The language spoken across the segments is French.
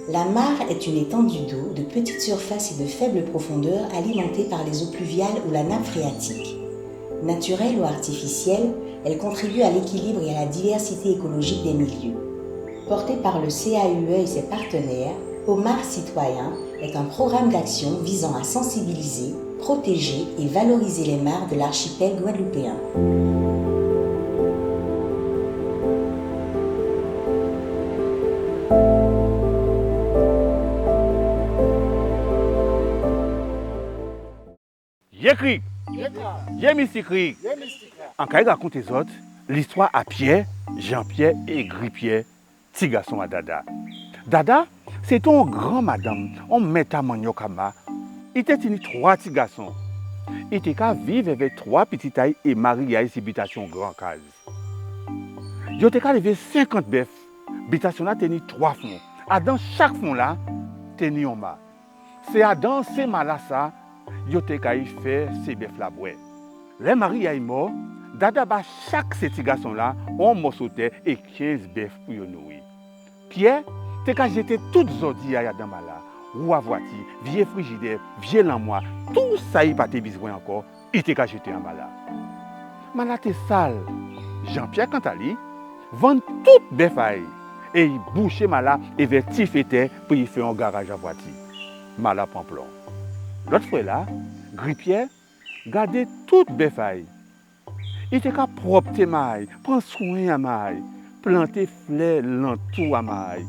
La mare est une étendue d'eau de petite surface et de faible profondeur alimentée par les eaux pluviales ou la nappe phréatique. Naturelle ou artificielle, elle contribue à l'équilibre et à la diversité écologique des milieux. Porté par le CAUE et ses partenaires, Omar Citoyen est un programme d'action visant à sensibiliser, protéger et valoriser les mares de l'archipel guadeloupéen. J'écris, j'ai mystique. En cas de raconter les autres, l'histoire à Pierre, Jean-Pierre et Gripierre, petit garçon à Dada. Dada, c'est ton grand madame, on met à Maniokama. Il était tenu 3 petits garçons. Il était qu'à vivre avec 3 petites tailles et marier à une habitation grand case. Il était qu'à lever 50 bœufs. Habitation là tenu 3 fonds. Dans chaque fond là, tenu un mât. C'est dans ces mâts là ça. Yo te kay fait ces bœufs là boire. Les maris est mort, Dada ba chaque ces petits garçons là, on morceau de terre et 15 bœufs pour yo nourrir. Pierre, te ka jeter toutes zodi à dans là, roue à voiture, vieux frigidaire, vieux lamois, tout ça y pas te besoin encore, il te ka jeter en là. Mala te sale. Jean-Pierre quant à lui, vend toute bœuf et il bouche mala et vers tifeter pour y faire un garage à voiture. Mala prend plan. L'autre fois là, Gripierre gardait toute béfaille. Il était qu'à propre maille, prendre soin à maille, planter fleurs l'entour à maille.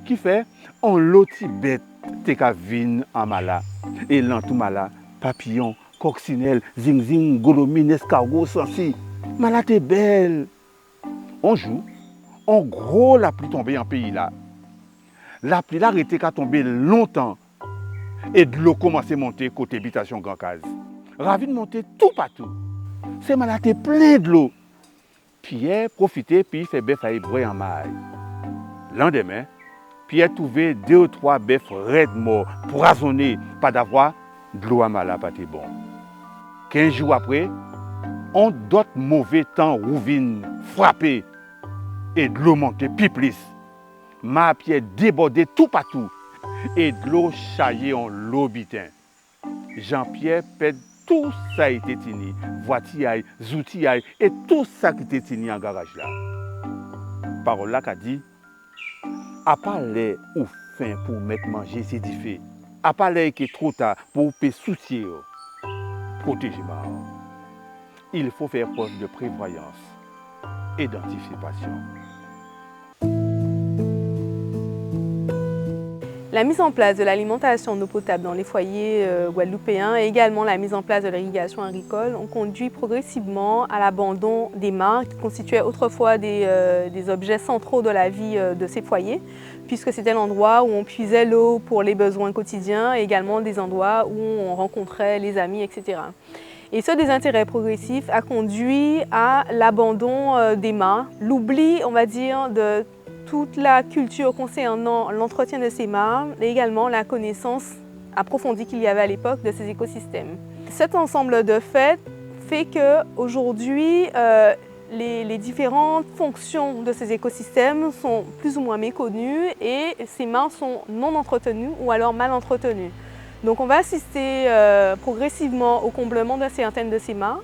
Qui fait, on loti bête, t'es qu'à vine en mala. Et l'entour mala, papillon, coccinelle, zing-zing, golomine, escargot, sensi. Mala t'es belle. On joue, en gros la pluie tombée en pays là. La pluie là était qu'à tomber longtemps. Et de l'eau commençait à monter côté habitation Grand Case. Ravi de monter tout partout. C'est malaté plein de l'eau. Pierre profitait puis il fait bœuf à boire en maille. Lendemain, Pierre trouvait 2 ou 3 bœufs raides morts, poisonnés, pas d'avoir de l'eau à mal pas bon. 15 jours après, on d'autres mauvais temps rouvine, frappé et de l'eau montait plus plus. Ma Pierre débordait tout partout. Et de l'eau chaillée en l'obitin. Jean-Pierre pète tout ça était tenu, voiture, outils et tout ça qui était tenu en garage là. Parole là qu'a dit, à part les ou faim pour mettre manger c'est difficile. À part les qui est trop tard pour payer soutien, protéger ma. Il faut faire preuve de prévoyance et d'anticipation. La mise en place de l'alimentation en eau potable dans les foyers guadeloupéens et également la mise en place de l'irrigation agricole ont conduit progressivement à l'abandon des mares qui constituaient autrefois des objets centraux de la vie de ces foyers, puisque c'était l'endroit où on puisait l'eau pour les besoins quotidiens et également des endroits où on rencontrait les amis, etc. Et ce désintérêt progressif a conduit à l'abandon des mares, l'oubli, on va dire, de toute la culture concernant l'entretien de ces mares et également la connaissance approfondie qu'il y avait à l'époque de ces écosystèmes. Cet ensemble de faits fait qu'aujourd'hui, les différentes fonctions de ces écosystèmes sont plus ou moins méconnues et ces mares sont non entretenues ou alors mal entretenues. Donc on va assister progressivement au comblement de certaines de ces mares,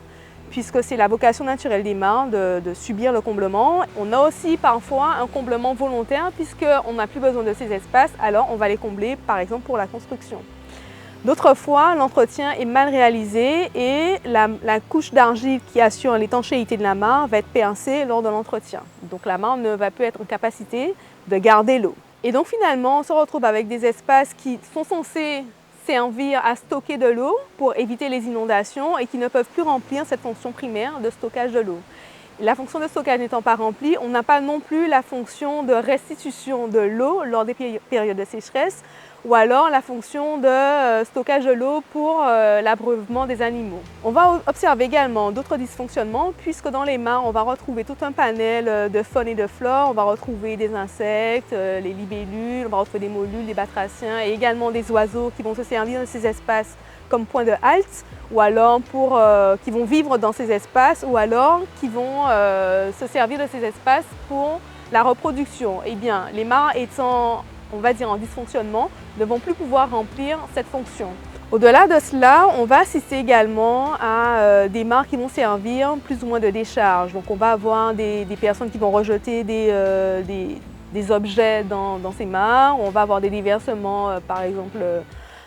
puisque c'est la vocation naturelle des mares de subir le comblement. On a aussi parfois un comblement volontaire, puisqu'on n'a plus besoin de ces espaces, alors on va les combler par exemple pour la construction. D'autres fois, l'entretien est mal réalisé et la couche d'argile qui assure l'étanchéité de la mare va être pincée lors de l'entretien. Donc la mare ne va plus être en capacité de garder l'eau. Et donc finalement, on se retrouve avec des espaces qui sont censés servir à stocker de l'eau pour éviter les inondations et qui ne peuvent plus remplir cette fonction primaire de stockage de l'eau. La fonction de stockage n'étant pas remplie, on n'a pas non plus la fonction de restitution de l'eau lors des périodes de sécheresse ou alors la fonction de stockage de l'eau pour l'abreuvement des animaux. On va observer également d'autres dysfonctionnements puisque dans les mares, on va retrouver tout un panel de faune et de flore. On va retrouver des insectes, les libellules, on va retrouver des molules, des batraciens et également des oiseaux qui vont se servir de ces espaces comme point de halte ou alors qui vont vivre dans ces espaces ou alors qui vont se servir de ces espaces pour la reproduction. Eh bien, les mares étant on va dire en dysfonctionnement, ne vont plus pouvoir remplir cette fonction. Au-delà de cela, on va assister également à des mares qui vont servir plus ou moins de décharge. Donc on va avoir des personnes qui vont rejeter des objets dans ces mares. On va avoir des déversements, par exemple,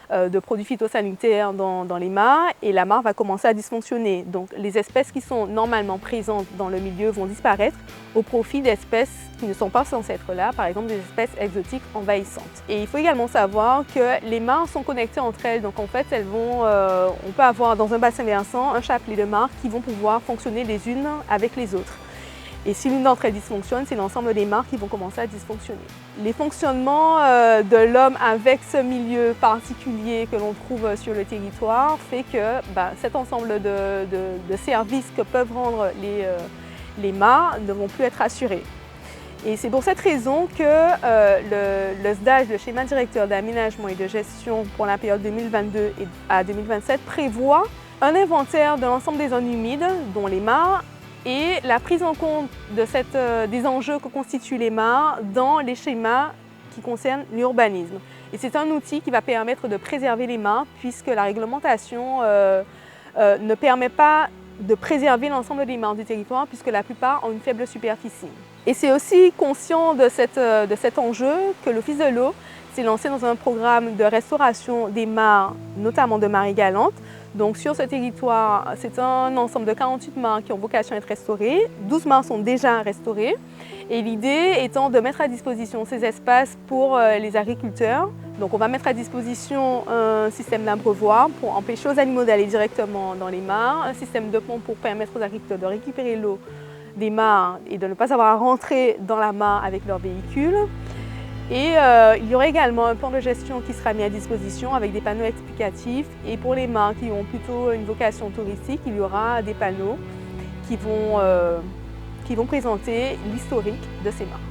de produits phytosanitaires dans les mares et la mare va commencer à dysfonctionner. Donc les espèces qui sont normalement présentes dans le milieu vont disparaître au profit d'espèces qui ne sont pas censées être là, par exemple des espèces exotiques envahissantes. Et il faut également savoir que les mares sont connectées entre elles, donc en fait on peut avoir dans un bassin versant un chapelet de mares qui vont pouvoir fonctionner les unes avec les autres. Et si l'une d'entre elles dysfonctionne, c'est l'ensemble des mares qui vont commencer à dysfonctionner. Les fonctionnements de l'homme avec ce milieu particulier que l'on trouve sur le territoire fait que cet ensemble de services que peuvent rendre les mares ne vont plus être assurés. Et c'est pour cette raison que le SDAGE, le schéma directeur d'aménagement et de gestion pour la période 2022 à 2027, prévoit un inventaire de l'ensemble des zones humides, dont les mares, et la prise en compte des enjeux que constituent les mares dans les schémas qui concernent l'urbanisme. Et c'est un outil qui va permettre de préserver les mares puisque la réglementation ne permet pas de préserver l'ensemble des mares du territoire puisque la plupart ont une faible superficie. Et c'est aussi conscient de cet enjeu que l'Office de l'eau s'est lancé dans un programme de restauration des mares, notamment de marées galantes. Donc sur ce territoire, c'est un ensemble de 48 mares qui ont vocation à être restaurées. 12 mares sont déjà restaurées. Et l'idée étant de mettre à disposition ces espaces pour les agriculteurs. Donc on va mettre à disposition un système d'abreuvoir pour empêcher aux animaux d'aller directement dans les mares, un système de pompe pour permettre aux agriculteurs de récupérer l'eau des mares et de ne pas avoir à rentrer dans la mare avec leur véhicule. Et il y aura également un plan de gestion qui sera mis à disposition avec des panneaux explicatifs. Et pour les mares qui ont plutôt une vocation touristique, il y aura des panneaux qui vont présenter l'historique de ces mares.